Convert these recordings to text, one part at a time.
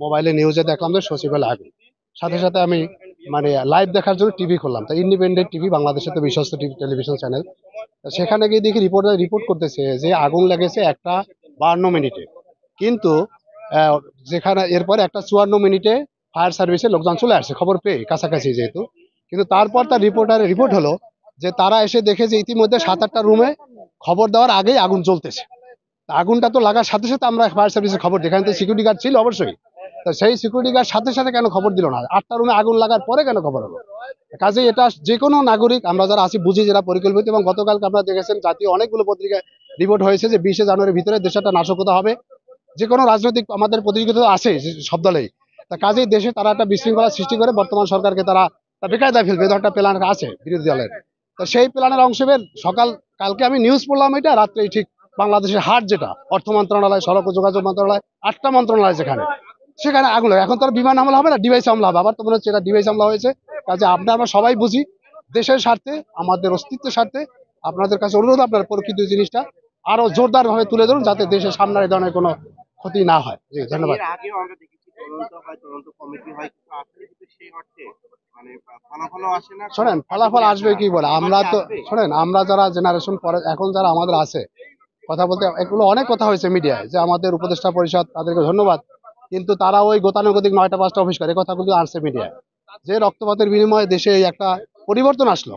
মোবাইলে নিউজে দেখলাম যে সচিবালয় আগুন। সাথে সাথে আমি মানে লাইভ দেখার জন্য টিভি খুললাম, তো ইন্ডিপেন্ডেন্ট টিভি, বাংলাদেশের তো বিশ্বস্ত টিভি টেলিভিশন চ্যানেল। সেখানে গিয়ে দেখি রিপোর্ট করতেছে যে আগুন লেগেছে 1:52 কিন্তু আহ, যেখানে এরপরে 1:54 ফায়ার সার্ভিসের লোকজন চলে আসছে খবর পেয়ে কাছাকাছি যেহেতু। কিন্তু তারপর তার রিপোর্ট হলো যে তারা এসে দেখে যে ইতিমধ্যে 7-8টা রুমে খবর দেওয়ার আগেই আগুন জ্বলতেছে। তা আগুনটা তো লাগার সাথে সাথে আমরা ফায়ার সার্ভিসের খবর দিই, এখানে তো সিকিউরিটি গার্ড ছিল অবশ্যই। তো সেই সিকিউরিটি গার্ড সাথে সাথে কেন খবর দিল না, 8টা রুমে আগুন লাগার পরে কেন খবর হলো? কাজে এটা যে কোনো নাগরিক আমরা যারা আছি বুঝি যারা পরিকল্পিত। এবং গতকালকে আপনারা দেখেছেন জাতীয় অনেকগুলো পত্রিকায় রিপোর্ট হয়েছে যে 20শে জানুয়ারির ভিতরে দেশে একটা নাশকতা হবে। যে কোনো রাজনৈতিক আমাদের প্রতিযোগিতা আছে সব দলেই। তা কাজেই দেশে তারা একটা বিশৃঙ্খলা সৃষ্টি করে বর্তমান সরকারকে তারা বেকায়দায় ফেলবে, এদের একটা প্ল্যান আছে বিরোধী দলের। তো সেই প্ল্যানের অংশ কালকে আমি নিউজ পড়লাম, এটা রাত্রে ঠিক বাংলাদেশের হাট যেটা অর্থ মন্ত্রণালয়, সড়ক ও যোগাযোগ মন্ত্রণালয়, 8টা মন্ত্রণালয় সেখানে আগুন লাগে। এখন তো আর বিমান হামলা হবে না, ডিভাইস হামলা হবে। আবার তো মনে হচ্ছে এটা ডিভাইস হামলা হয়েছে। কাজে আমরা সবাই বুঝি দেশের স্বার্থে, আমাদের অস্তিত্বের স্বার্থে আপনাদের কাছে অনুরোধ, আপনার প্রকৃত জিনিসটা আরো জোরদার ভাবে তুলে ধরুন যাতে দেশের সামনে এই ধরনের কোনো ক্ষতি না হয়। জি ধন্যবাদ। এর আগেও আমরা দেখেছি তদন্ত হয়, তদন্ত কমিটি হয়, কিন্তু আসলে কিন্তু সেই অর্থে মানে ফলাফলও আসে না, কোনো শোনেন, ফলাফল কার্যকরী আসে আসবে না। কি বলে, এবার আমরা কি তো আসবে? শোনেন, আমরা যারা জেনারেশন পরে এখন যারা আমাদের আছে কথা বলতে, এগুলো অনেক কথা হয়েছে মিডিয়ায় যে আমাদের উপদেষ্টা পরিষদ, তাদেরকে ধন্যবাদ। কিন্তু তারা ওই গতানুগতিক 9টা 5টা অফিস করে, কথাগুলো আসছে মিডিয়ায় যে রক্তপাতের বিনিময়ে দেশে এই একটা পরিবর্তন আসলো।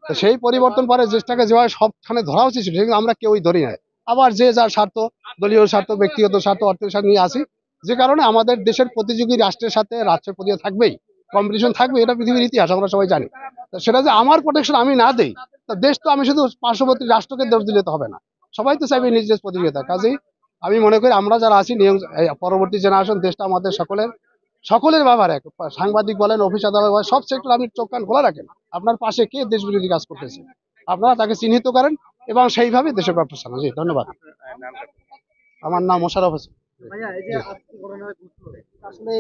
তো সেই পরিবর্তন পরে দেশটাকে যেভাবে সবখানে ধরা উচিত ছিল সেগুলো আমরা কেউই ধরি না। আবার যে যার স্বার্থ, দলীয় স্বার্থ, ব্যক্তিগত স্বার্থ, অর্থের স্বার্থ নিয়ে আসি। যে কারণে আমাদের দেশের প্রতিযোগী রাষ্ট্রের সাথে রাষ্ট্রের প্রতিযোগিতা থাকবেই, কম্পিটিশন থাকবে, এটা পৃথিবীর ইতিহাস, আমরা সবাই জানি। তো সেটা যে আমার প্রোটেকশন আমি না দেই, তা দেশ তো আমি শুধু পার্শ্ববর্তী রাষ্ট্রকে দোষ দিলে তো হবে না, সবাই তো চাইবে নিজ দেশ প্রতিযোগিতা। কাজেই আমি মনে করি আমরা যারা আছি নিয়ম, পরবর্তী জেনারেশন, দেশটা আমাদের সকলের, সকলের ব্যাপারে, সাংবাদিক বলেন, অফিস আদালত বলেন, সব সেক্টর আপনি চোখ কান খোলা রাখেন। আপনার পাশে কে দেশ বিরোধী কাজ করতেছে আপনারা তাকে চিহ্নিত করেন এবং সেইভাবে দেশের ব্যাপার চালান। জি ধন্যবাদ। আপনার নামটা? আমার নাম মোশাররফ হোসেন। ভাইয়া, এই যে জি। আজকে ঘটনা ঘটলো, আসলে